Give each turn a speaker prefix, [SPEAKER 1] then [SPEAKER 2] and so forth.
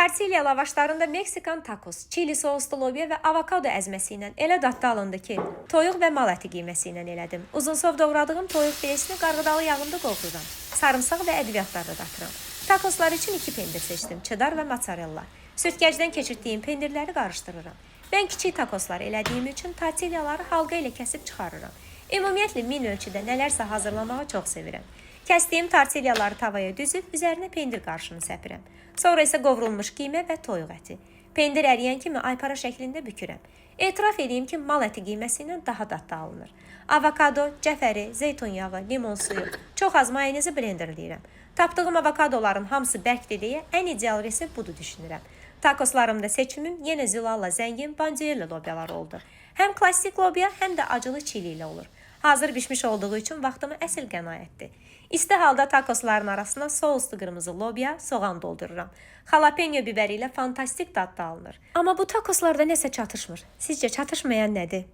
[SPEAKER 1] Tortilla lavaşlarında Meksikan takos, çili soslu lobya və avokado əzməsi ilə elə dadlı alındı ki, toyuq və mal əti qiyməsi ilə elədim. Uzunsov doğradığım toyuq filesini qarğıdalı yağında qovururam. Sarımsaq və ədviyyatlarda datıram. Takoslar üçün 2 pendir seçdim, çedar və mozzarella. Sütgəcdən keçirdiyim pendirləri qarışdırıram. Mən kiçik takoslar elədiyim üçün tortillaları halqa ilə kəsib çıxarıram. Ümumiyyətlə min ölçüdə nələrsə hazırlamağı çox sevirəm. Kəsdiyim tortillaları tavaya düzüb, üzərinə pendir qarışını səpirəm. Sonra isə qovrulmuş qiymə və toyuq əti. Pendir əriyən kimi aypara şəklində bükürəm. Etiraf edeyim ki, mal əti qiyməsi ilə daha dadlı alınır. Avokado, cəfəri, zeytun yağı, limon suyu, çox az mayonezi blenderləyirəm. Tapdığım avokadoların hamısı bərkdir deyə ən ideal resept budur düşünürəm. Takoslarımda seçimim yenə zilalla zəngin bandielli lobyalar oldu. Həm klassik lobya, həm də acılı çili ilə olur. Hazır bişmiş olduğu üçün vaxtımı əsl qənaətdir. İsti halda takosların arasına souslu qırmızı lobya, soğan doldururam. Jalapeno biberi ilə fantastik dadda alınır. Amma bu takoslarda nəsə çatışmır. Sizcə çatışmayan nədir?